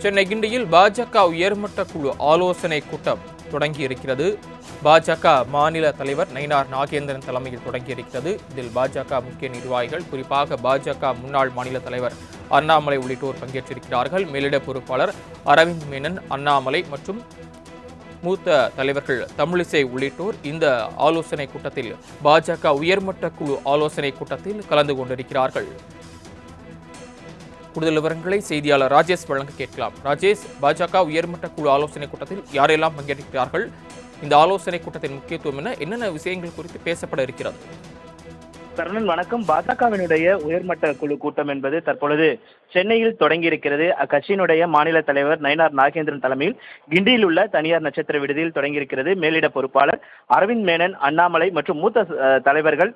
சென்னை கிண்டியில் பாஜக உயர்மட்ட குழு ஆலோசனை கூட்டம் தொடங்கியிருக்கிறது. பாஜக மாநில தலைவர் நயினார் நாகேந்திரன் தலைமையில் தொடங்கியிருக்கிறது. இதில் பாஜக முக்கிய நிர்வாகிகள், குறிப்பாக பாஜக முன்னாள் மாநில தலைவர் அண்ணாமலை உள்ளிட்டோர் பங்கேற்றிருக்கிறார்கள். மேலிட பொறுப்பாளர் அரவிந்த் மேனன், அண்ணாமலை மற்றும் மூத்த தலைவர்கள் தமிழிசை உள்ளிட்டோர் இந்த ஆலோசனை கூட்டத்தில், பாஜக உயர்மட்ட குழு ஆலோசனை கூட்டத்தில் கலந்து கொண்டிருக்கிறார்கள். கூடுதல் விவரங்களை செய்தியாளர் ராஜேஷ் வழங்க கேட்கலாம். ராஜேஷ், பாஜக உயர்மட்ட குழு ஆலோசனை கூட்டத்தில் யாரெல்லாம் பங்கேற்கிறார்கள்? இந்த ஆலோசனை கூட்டத்தின் முக்கியத்துவம் என்னென்ன விஷயங்கள் குறித்து பேசப்பட இருக்கிறது? கர்ணன் வணக்கம். பாஜகவினுடைய உயர்மட்ட குழு கூட்டம் என்பது தற்பொழுது சென்னையில் தொடங்கியிருக்கிறது. அக்கட்சியினுடைய மாநில தலைவர் நயினார் நாகேந்திரன் தலைமையில் கிண்டியில் உள்ள தனியார் நட்சத்திர விடுதியில் தொடங்கியிருக்கிறது. மேலிட பொறுப்பாளர் அரவிந்த் மேனன், அண்ணாமலை மற்றும் மூத்த தலைவர்கள்,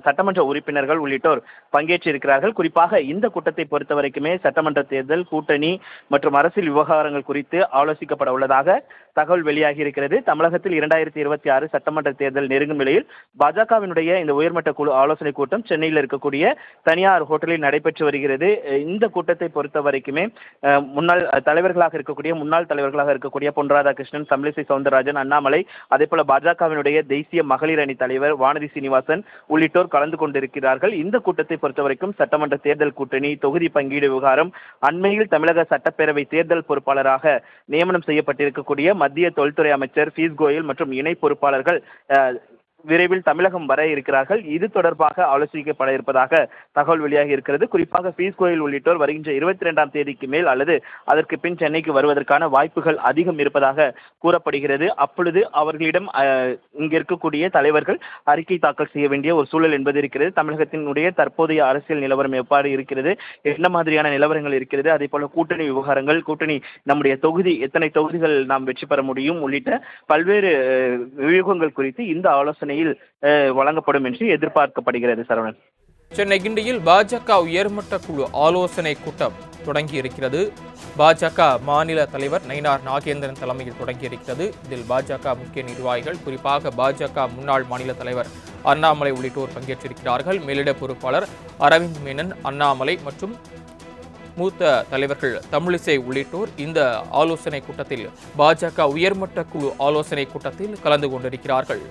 சட்டமன்ற உறுப்பினர்கள் உள்ளிட்டோர் பங்கேற்றிருக்கிறார்கள். குறிப்பாக இந்த கூட்டத்தை பொறுத்த வரைக்குமே சட்டமன்ற தேர்தல், கூட்டணி மற்றும் அரசியல் விவகாரங்கள் குறித்து ஆலோசிக்கப்பட உள்ளதாக தகவல் வெளியாகி இருக்கிறது. தமிழகத்தில் 2026 சட்டமன்ற தேர்தல் நெருங்கும் நிலையில் பாஜகவினுடைய இந்த உயர்மட்ட குழு ஆலோசனை கூட்டம் சென்னையில் இருக்கக்கூடிய தனியார் ஹோட்டலில் நடைபெற்று வருகிறது. இந்த கூட்டத்தை பொறுத்த வரைக்குமே முன்னாள் தலைவர்களாக இருக்கக்கூடிய பொன் ராதாகிருஷ்ணன், தமிழிசை சவுந்தரராஜன், அண்ணாமலை, அதே போல பாஜகவினுடைய தேசிய மகளிர் அணி தலைவர் வானதி சீனிவாசன் உள்ளிட்டோர் கலந்து கொண்டிருக்கிறார்கள். இந்த கூட்டத்தை பொறுத்தவரைக்கும் சட்டமன்ற தேர்தல், கூட்டணி, தொகுதி பங்கீடு விவகாரம், அண்மையில் தமிழக சட்டப்பேரவை தேர்தல் பொறுப்பாளராக நியமனம் செய்யப்பட்டிருக்கக்கூடிய மத்திய தொல்துறை அமைச்சர் பியூஷ் கோயல் மற்றும் இணை பொறுப்பாளர்கள் விரைவில் தமிழகம் வர இருக்கிறார்கள். இது தொடர்பாக ஆலோசிக்கப்பட இருப்பதாக தகவல் வெளியாகி இருக்கிறது. குறிப்பாக பியூஷ் கோயல் உள்ளிட்டோர் வருகின்ற 22ஆம் தேதிக்கு மேல் அல்லது அதற்கு பின் சென்னைக்கு வருவதற்கான வாய்ப்புகள் அதிகம் இருப்பதாக கூறப்படுகிறது. அப்பொழுது அவர்களிடம் இங்க இருக்கக்கூடிய தலைவர்கள் அறிக்கை தாக்கல் செய்ய வேண்டிய ஒரு சூழல் என்பது இருக்கிறது. தமிழகத்தினுடைய தற்போதைய அரசியல் நிலவரம் எவ்வாறு இருக்கிறது, என்ன மாதிரியான நிலவரங்கள் இருக்கிறது, அதே போல கூட்டணி விவகாரங்கள், கூட்டணி நம்முடைய தொகுதி, எத்தனை தொகுதிகள் நாம் வெற்றி பெற முடியும் உள்ளிட்ட பல்வேறு வியூகங்கள் குறித்து இந்த ஆலோசனை வழங்கப்படும் என்று எதிர்பார்க்கப்படுகிறது. சரவணன், சென்னை கிண்டியில் பாஜக உயர்மட்ட குழு ஆலோசனை கூட்டம் தொடங்கியிருக்கிறது. பாஜக மாநில தலைவர் நயினார் நாகேந்திரன் தலைமையில் தொடங்கியிருக்கிறது. இதில் பாஜக முக்கிய நிர்வாகிகள், குறிப்பாக பாஜக முன்னாள் மாநில தலைவர் அண்ணாமலை உள்ளிட்டோர் பங்கேற்றிருக்கிறார்கள். மேலிட பொறுப்பாளர் அரவிந்த் மேனன், அண்ணாமலை மற்றும் மூத்த தலைவர்கள் தமிழிசை உள்ளிட்டோர் இந்த ஆலோசனை கூட்டத்தில், பாஜக உயர்மட்ட குழு ஆலோசனை கூட்டத்தில் கலந்து கொண்டிருக்கிறார்கள்.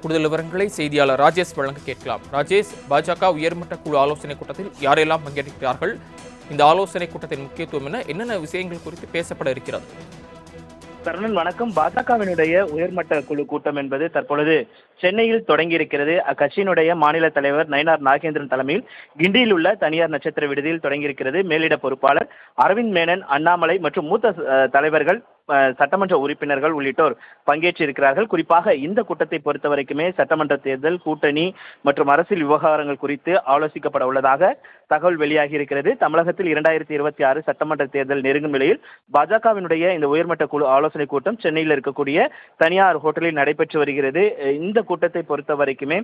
கூடுதல் விவரங்களை செய்தியாளர் ராஜேஷ் வழங்க கேட்கலாம். ராஜேஷ், பாஜக உயர்மட்ட குழு ஆலோசனை கூட்டத்தில் யாரெல்லாம் பங்கேற்கிறார்கள்? இந்த ஆலோசனை கூட்டத்தின் முக்கியத்துவம் என்னென்ன விஷயங்கள் குறித்து பேசப்பட இருக்கிறது? கர்ணன் வணக்கம். பாஜகவினுடைய உயர்மட்ட குழு கூட்டம் என்பது தற்பொழுது சென்னையில் தொடங்கியிருக்கிறது. அக்கட்சியினுடைய மாநில தலைவர் நயினார் நாகேந்திரன் தலைமையில் கிண்டியில் உள்ள தனியார் நட்சத்திர விடுதியில் தொடங்கியிருக்கிறது. மேலிட பொறுப்பாளர் அரவிந்த் மேனன், அண்ணாமலை மற்றும் மூத்த தலைவர்கள், சட்டமன்ற உறுப்பினர்கள் உள்ளிட்டோர் பங்கேற்றிருக்கிறார்கள். குறிப்பாக இந்த கூட்டத்தை பொறுத்த வரைக்குமே சட்டமன்ற தேர்தல், கூட்டணி மற்றும் அரசியல் விவகாரங்கள் குறித்து ஆலோசிக்கப்பட உள்ளதாக தகவல் வெளியாகி இருக்கிறது. தமிழகத்தில் 2026 சட்டமன்ற தேர்தல் நெருங்கும் நிலையில் பாஜகவினுடைய இந்த உயர்மட்ட குழு ஆலோசனை கூட்டம் சென்னையில் இருக்கக்கூடிய தனியார் ஹோட்டலில் நடைபெற்று வருகிறது. இந்த கூட்டத்தை பொறுத்த வரைக்குமே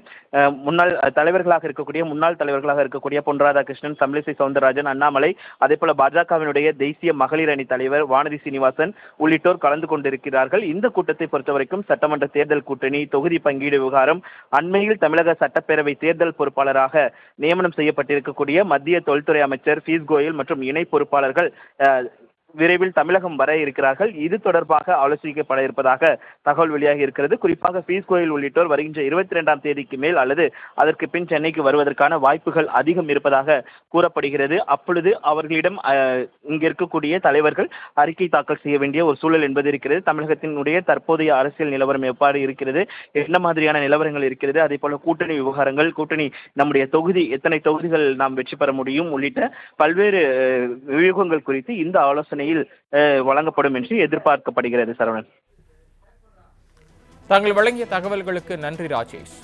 முன்னாள் தலைவர்களாக இருக்கக்கூடிய பொன் ராதாகிருஷ்ணன், தமிழிசை சவுந்தரராஜன், அண்ணாமலை, அதே போல பாஜகவினுடைய தேசிய மகளிர் அணி தலைவர் வானதி சீனிவாசன் உள்ளிட்டோர் கலந்து கொண்டிருக்கிறார்கள். இந்த கூட்டத்தை பொறுத்தவரைக்கும் சட்டமன்ற தேர்தல், கூட்டணி, தொகுதி பங்கீடு விவகாரம், அண்மையில் தமிழக சட்டப்பேரவை தேர்தல் பொறுப்பாளராக நியமனம் செய்யப்பட்டிருக்கக்கூடிய மத்திய தொல்துறை அமைச்சர் பியூஷ் கோயல் மற்றும் இணை பொறுப்பாளர்கள் விரைவில் தமிழகம் வர இருக்கிறார்கள். இது தொடர்பாக ஆலோசிக்கப்பட இருப்பதாக தகவல் வெளியாகி இருக்கிறது. குறிப்பாக பியூஷ் கோயல் உள்ளிட்டோர் வருகின்ற 22ஆம் தேதிக்கு மேல் அல்லது அதற்கு பின் சென்னைக்கு வருவதற்கான வாய்ப்புகள் அதிகம் இருப்பதாக கூறப்படுகிறது. அப்பொழுது அவர்களிடம் இங்க இருக்கக்கூடிய தலைவர்கள் அறிக்கை தாக்கல் செய்ய வேண்டிய ஒரு சூழல் என்பது இருக்கிறது. தமிழகத்தினுடைய தற்போதைய அரசியல் நிலவரம் எவ்வாறு இருக்கிறது, என்ன மாதிரியான நிலவரங்கள் இருக்கிறது, அதே போல கூட்டணி விவகாரங்கள், கூட்டணி நம்முடைய தொகுதி, எத்தனை தொகுதிகள் நாம் வெற்றி பெற முடியும் உள்ளிட்ட பல்வேறு வியூகங்கள் குறித்து இந்த ஆலோசனை வழங்கப்படும் என்று எதிர்பார்க்கப்படுகிறது. சரவணன், தாங்கள் வழங்கிய தகவல்களுக்கு நன்றி ராஜேஷ்.